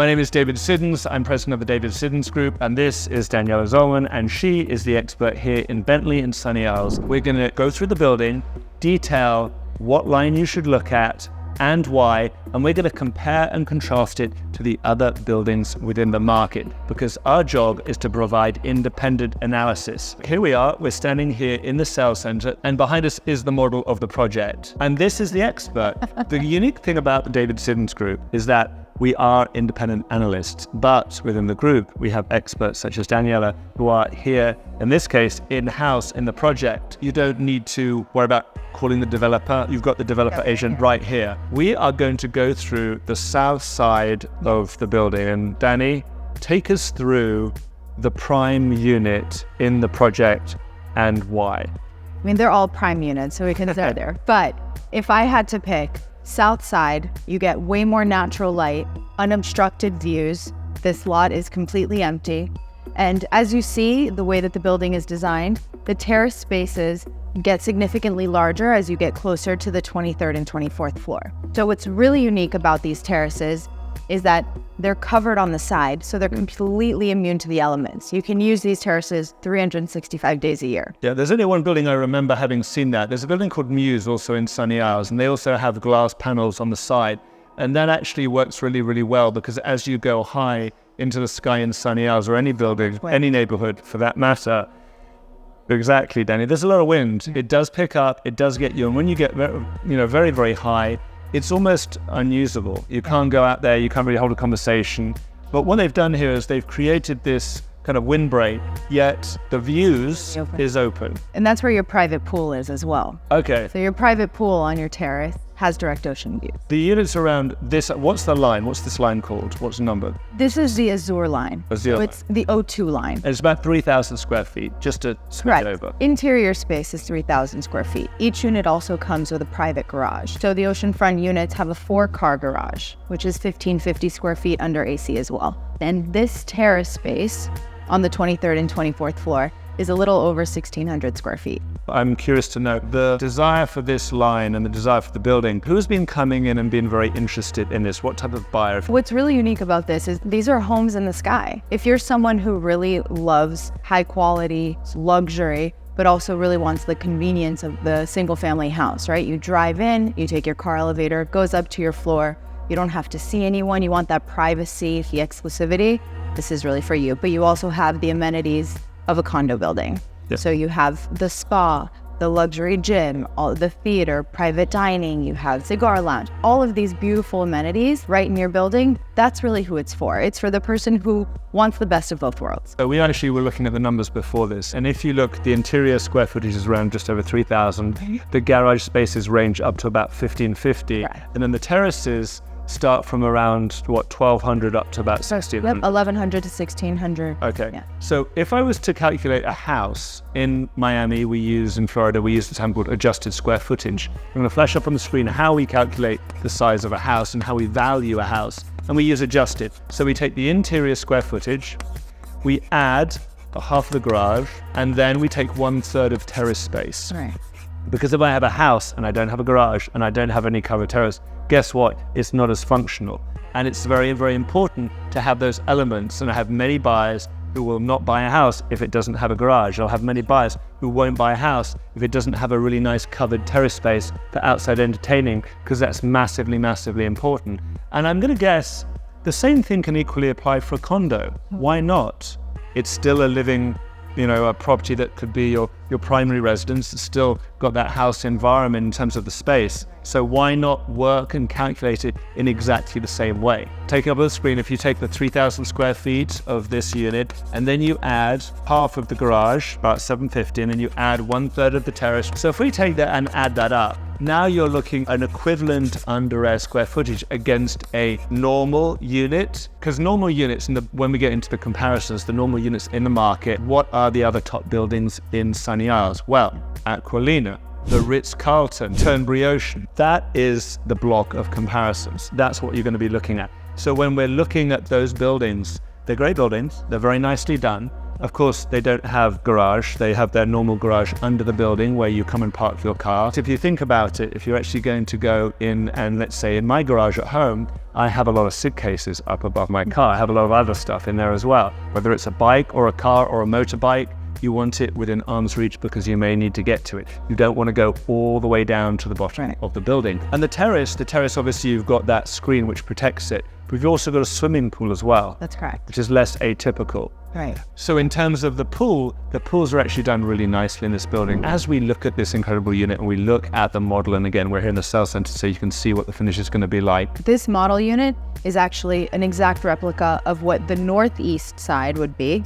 My name is David Siddons. I'm president of the David Siddons Group, and this is Daniela Zolman, and she is the expert here in Bentley and Sunny Isles. We're going to go through the building, detail what line you should look at and why, and we're going to compare and contrast it to the other buildings within the market, because our job is to provide independent analysis. Here we are, we're standing here in the sales center, and behind us is the model of the project. And this is the expert. The unique thing about the David Siddons Group is that we are independent analysts, but within the group, we have experts such as Daniela, who are here, in this case, in-house in the project. You don't need to worry about calling the developer. You've got the developer agent right here. We are going to go through the south side of the building. And Danny, take us through the prime unit in the project and why. I mean, they're all prime units, so we can start there. But if I had to pick, south side, you get way more natural light, unobstructed views. This lot is completely empty. And as you see, the way that the building is designed, the terrace spaces get significantly larger as you get closer to the 23rd and 24th floor. So what's really unique about these terraces is that they're covered on the side, so they're completely immune to the elements. You can use these terraces 365 days a year. Yeah, there's only one building I remember having seen that. There's a building called Muse, also in Sunny Isles, and they also have glass panels on the side. And that actually works really, really well, because as you go high into the sky in Sunny Isles, or any building, any neighborhood for that matter, exactly, Danny, there's a lot of wind. It does pick up, it does get you, and when you get very, very high, it's almost unusable. You can't go out there, you can't really hold a conversation. But what they've done here is they've created this kind of windbreak, yet the views is open. And that's where your private pool is as well. Okay. So your private pool on your terrace has direct ocean views. The units around this, what's the line? What's this line called? What's the number? This is the Azure line. Azure line. It's the O2 line. And it's about 3,000 square feet, just to switch over. Interior space is 3,000 square feet. Each unit also comes with a private garage. So the Oceanfront units have a 4-car garage, which is 1,550 square feet under AC as well. And this terrace space on the 23rd and 24th floor is a little over 1,600 square feet. I'm curious to know the desire for this line and the desire for the building. Who's been coming in and been very interested in this? What type of buyer? What's really unique about this is these are homes in the sky. If you're someone who really loves high quality luxury, but also really wants the convenience of the single family house, right? You drive in, you take your car elevator, it goes up to your floor. You don't have to see anyone. You want that privacy, the exclusivity. This is really for you. But you also have the amenities of a condo building. Yep. So you have the spa, the luxury gym, all the theater, private dining, you have cigar lounge, all of these beautiful amenities right in your building. That's really who it's for. It's for the person who wants the best of both worlds. We actually were looking at the numbers before this, and if you look, the interior square footage is around just over 3,000. The garage spaces range up to about 1,550, right. And then the terraces start from around, 1,200 up to about 1,600? Yep, 1,100 to 1,600. Okay. Yeah. So if I was to calculate a house in Miami, in Florida, we use the term called adjusted square footage. I'm going to flash up on the screen how we calculate the size of a house and how we value a house. And we use adjusted. So we take the interior square footage, we add half of the garage, and then we take 1/3 of terrace space. Right. Because if I have a house and I don't have a garage and I don't have any covered terrace, guess what? It's not as functional. And it's very, very important to have those elements. And I have many buyers who will not buy a house if it doesn't have a garage. I'll have many buyers who won't buy a house if it doesn't have a really nice covered terrace space for outside entertaining, because that's massively, massively important. And I'm going to guess the same thing can equally apply for a condo. Why not? It's still a living, a property that could be your primary residence. It's still got that house environment in terms of the space. So why not work and calculate it in exactly the same way? Taking up on the screen, if you take the 3,000 square feet of this unit, and then you add half of the garage, about 750, and then you add 1/3 of the terrace. So if we take that and add that up, now you're looking at an equivalent under air square footage against a normal unit. Because normal units, when we get into the comparisons, the normal units in the market, what are the other top buildings in Sunny Isles? Well, Aquilina, the Ritz-Carlton, Turnberry Ocean. That is the block of comparisons. That's what you're going to be looking at. So when we're looking at those buildings, they're great buildings, they're very nicely done, Of course, they don't have garage. They have their normal garage under the building where you come and park your car. If you think about it, if you're actually going to go in and let's say in my garage at home, I have a lot of suitcases up above my car. I have a lot of other stuff in there as well. Whether it's a bike or a car or a motorbike, you want it within arm's reach because you may need to get to it. You don't want to go all the way down to the bottom of the building. And the terrace, obviously you've got that screen which protects it, but you've also got a swimming pool as well. That's correct. Which is less atypical. Right. So in terms of the pools are actually done really nicely in this building. As we look at this incredible unit and we look at the model, and again, we're here in the sales center so you can see what the finish is going to be like. This model unit is actually an exact replica of what the northeast side would be,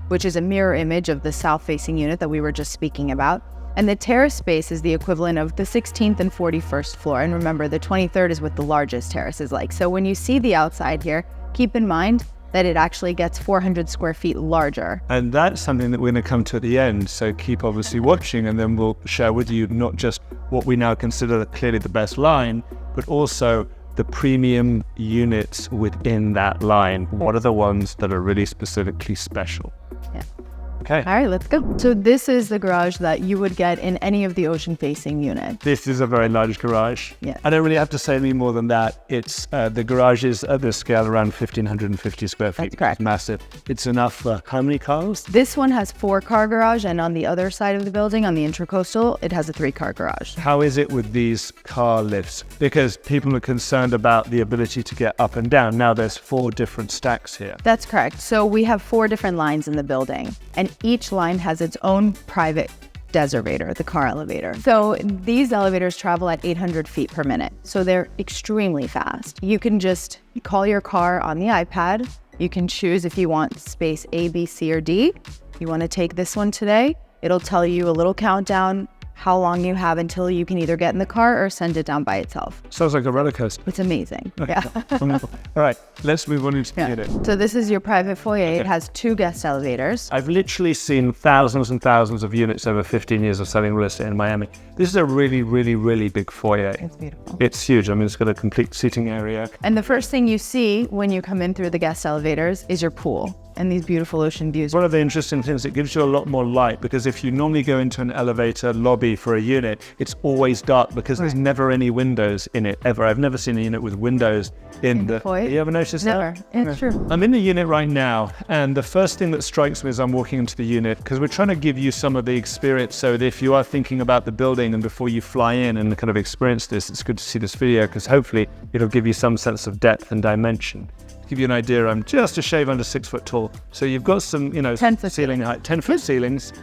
which is a mirror image of the south-facing unit that we were just speaking about. And the terrace space is the equivalent of the 16th and 41st floor. And remember, the 23rd is what the largest terrace is like. So when you see the outside here, keep in mind that it actually gets 400 square feet larger. And that's something that we're going to come to at the end. So keep obviously watching, and then we'll share with you not just what we now consider clearly the best line, but also the premium units within that line. What are the ones that are really specifically special? Yeah. Okay. All right, let's go. So this is the garage that you would get in any of the ocean-facing units. This is a very large garage. Yeah. I don't really have to say any more than that. It's the garage is at this scale around 1,550 square feet. That's correct. It's massive. It's enough for how many cars? This one has 4-car garage, and on the other side of the building, on the Intracoastal, it has a 3-car garage. How is it with these car lifts? Because people are concerned about the ability to get up and down. Now there's 4 different stacks here. That's correct. So we have 4 different lines in the building, and each line has its own private deservator, the car elevator. So these elevators travel at 800 feet per minute. So they're extremely fast. You can just call your car on the iPad. You can choose if you want space A, B, C, or D. You want to take this one today. It'll tell you a little countdown, how long you have until you can either get in the car or send it down by itself. Sounds like a roller coaster. It's amazing. Yeah. All right, let's move on into the unit. So this is your private foyer. Okay. It has 2 guest elevators. I've literally seen thousands and thousands of units over 15 years of selling real estate in Miami. This is a really, really, really big foyer. It's beautiful. It's huge. I mean, it's got a complete seating area. And the first thing you see when you come in through the guest elevators is your pool and these beautiful ocean views. One of the interesting things, it gives you a lot more light, because if you normally go into an elevator lobby for a unit, it's always dark because there's never any windows in it, ever. I've never seen a unit with windows in the foyer. You ever noticed Never. that? It's true. I'm in the unit right now, and the first thing that strikes me as I'm walking into the unit, because we're trying to give you some of the experience, so that if you are thinking about the building and before you fly in and kind of experience this, it's good to see this video, because hopefully it'll give you some sense of depth and dimension. To give you an idea, I'm just a shade under 6 foot tall. So you've got some, 10-foot ceiling height, 10-foot ceilings.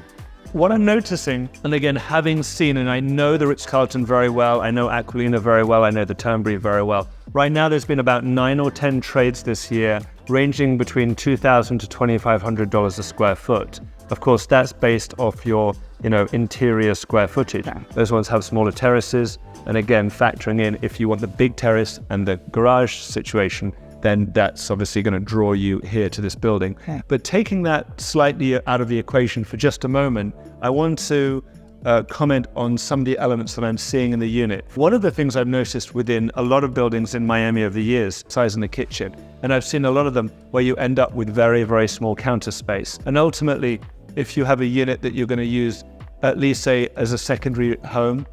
What I'm noticing, and again, having seen, and I know the Ritz-Carlton very well, I know Aquilina very well, I know the Turnberry very well. Right now, there's been about 9 or 10 trades this year, ranging between $2,000 to $2,500 a square foot. Of course, that's based off your, interior square footage. Yeah. Those ones have smaller terraces, and again, factoring in if you want the big terrace and the garage situation, then that's obviously going to draw you here to this building. Okay. But taking that slightly out of the equation for just a moment, I want to comment on some of the elements that I'm seeing in the unit. One of the things I've noticed within a lot of buildings in Miami over the years, size in the kitchen, and I've seen a lot of them where you end up with very, very small counter space. And ultimately, if you have a unit that you're going to use, at least say as a secondary home,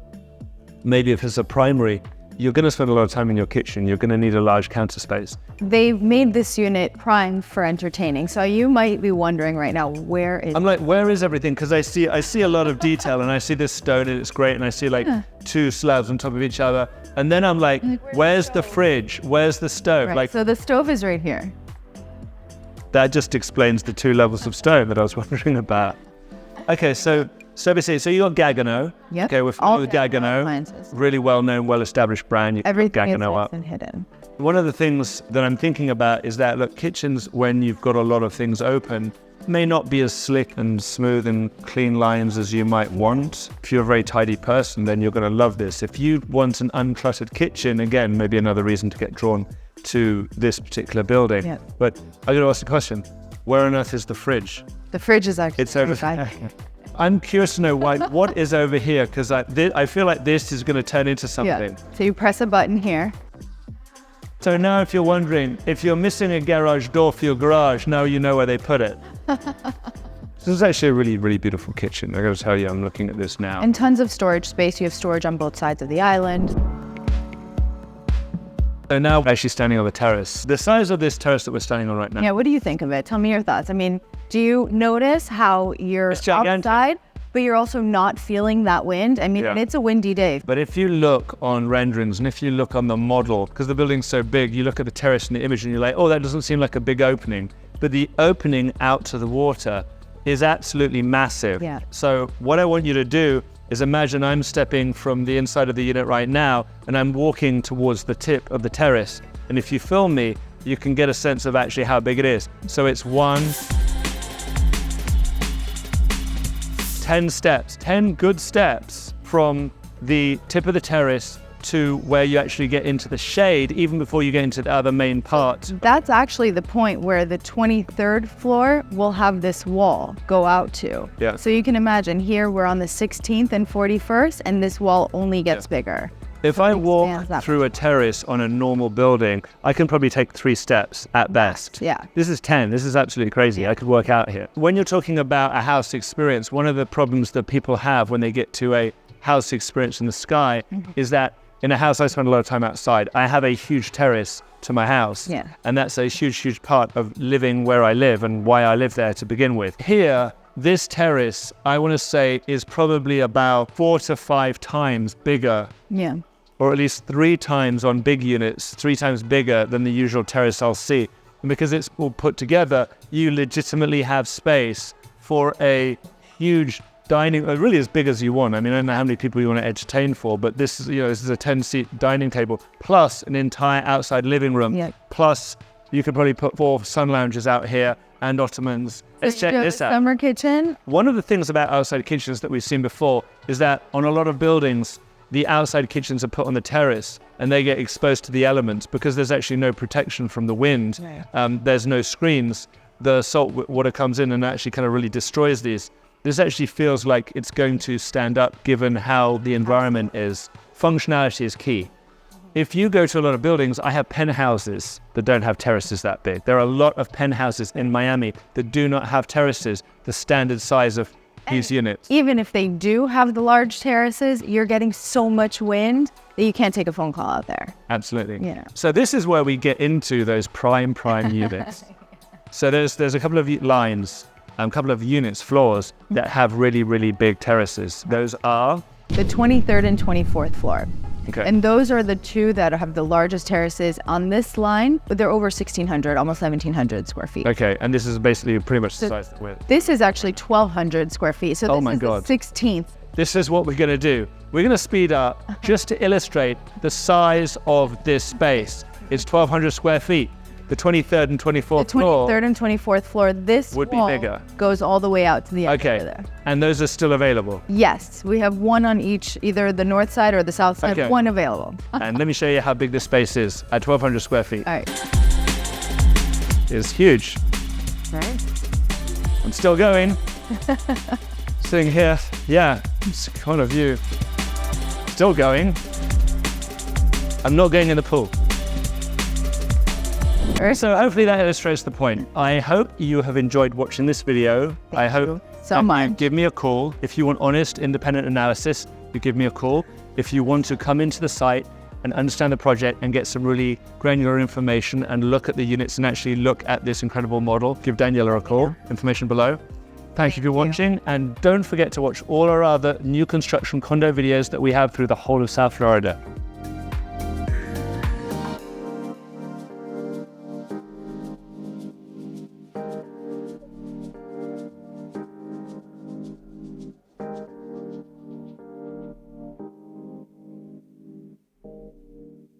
maybe if it's a primary, you're going to spend a lot of time in your kitchen. You're going to need a large counter space. They've made this unit primed for entertaining. So you might be wondering right now, where is I'm like, where is everything? Because I see a lot of detail, and I see this stone and it's great, and I see like 2 slabs on top of each other. And then I'm like, where's the fridge? Where's the stove? Right. Like, So the stove is right here. that just explains the 2 levels of stone that I was wondering about. Okay, so basically, so you got Gagano. Yep. Okay, we're familiar with Gagano. Appliances. Really well-known, well-established brand. You Everything is Gagano nice up. and hidden. One of the things that I'm thinking about is that, look, kitchens, when you've got a lot of things open, may not be as slick and smooth and clean lines as you might want. If you're a very tidy person, then you're going to love this. If you want an uncluttered kitchen, again, maybe another reason to get drawn to this particular building. Yeah. But I'm going to ask the question, where on earth is the fridge? The fridge is actually It's over right there. I'm curious to know what is over here, because I feel like this is going to turn into something. Yeah. So you press a button here. So now if you're wondering, if you're missing a garage door for your garage, now you know where they put it. This is actually a really, really beautiful kitchen. I gotta tell you, I'm looking at this now. And tons of storage space. You have storage on both sides of the island. So now we're actually standing on the terrace. The size of this terrace that we're standing on right now. Yeah, what do you think of it? Tell me your thoughts. I mean, do you notice how you're outside, but you're also not feeling that wind? I mean, it's a windy day. But if you look on renderings and if you look on the model, because the building's so big, you look at the terrace in the image and you're like, oh, that doesn't seem like a big opening. But the opening out to the water is absolutely massive. Yeah. So what I want you to do is imagine I'm stepping from the inside of the unit right now and I'm walking towards the tip of the terrace. And if you film me, you can get a sense of actually how big it is. So it's 10 steps, 10 good steps from the tip of the terrace to where you actually get into the shade, even before you get into the other main part. That's actually the point where the 23rd floor will have this wall go out to. Yeah. So you can imagine here we're on the 16th and 41st, and this wall only gets bigger. If I walk through a terrace on a normal building, I can probably take 3 steps at best. Yeah. This is 10. This is absolutely crazy. I could work out here. When you're talking about a house experience, one of the problems that people have when they get to a house experience in the sky is that in a house, I spend a lot of time outside. I have a huge terrace to my house. Yeah. And that's a huge, huge part of living where I live and why I live there to begin with. Here, this terrace, I want to say, is probably about 4 to 5 times bigger. Yeah. Or at least 3 times on big units, 3 times bigger than the usual terrace I'll see. And because it's all put together, you legitimately have space for a huge dining, really as big as you want. I mean, I don't know how many people you want to entertain for, but this is, this is a 10-seat dining table, plus an entire outside living room, plus you could probably put 4 sun lounges out here and ottomans. Let's check this out. Summer kitchen. One of the things about outside kitchens that we've seen before is that on a lot of buildings, the outside kitchens are put on the terrace and they get exposed to the elements because there's actually no protection from the wind. There's no screens. The salt water comes in and actually kind of really destroys these. This actually feels like it's going to stand up given how the environment is. Functionality is key. If you go to a lot of buildings, I have penthouses that don't have terraces that big. There are a lot of penthouses in Miami that do not have terraces, the standard size of these units. Even if they do have the large terraces, you're getting so much wind that you can't take a phone call out there. Absolutely. So this is where we get into those prime units. So there's a couple of lines, a couple of units, floors that have really, really big terraces. Those are? The 23rd and 24th floor. Okay. And those are the 2 that have the largest terraces on this line, but they're over 1,600, almost 1,700 square feet. Okay, and this is basically pretty much the size of the width. This is actually 1,200 square feet, so this is the 16th. This is what we're going to do. We're going to speed up just to illustrate the size of this space. It's 1,200 square feet. The 23rd and 24th floor. The 23rd and 24th floor, this would be bigger. Goes all the way out to the end over there. And those are still available? Yes, we have 1 on each, either the north side or the south side, 1 available. And let me show you how big this space is at 1,200 square feet. All right. It's huge. Right. I'm still going. Sitting here, it's kind of view. Still going. I'm not going in the pool. So hopefully that illustrates the point. I hope you have enjoyed watching this video. I hope you give me a call. If you want honest, independent analysis, you give me a call. If you want to come into the site and understand the project and get some really granular information and look at the units and actually look at this incredible model, give Daniela a call. Information below. Thank you for watching, and don't forget to watch all our other new construction condo videos that we have through the whole of South Florida.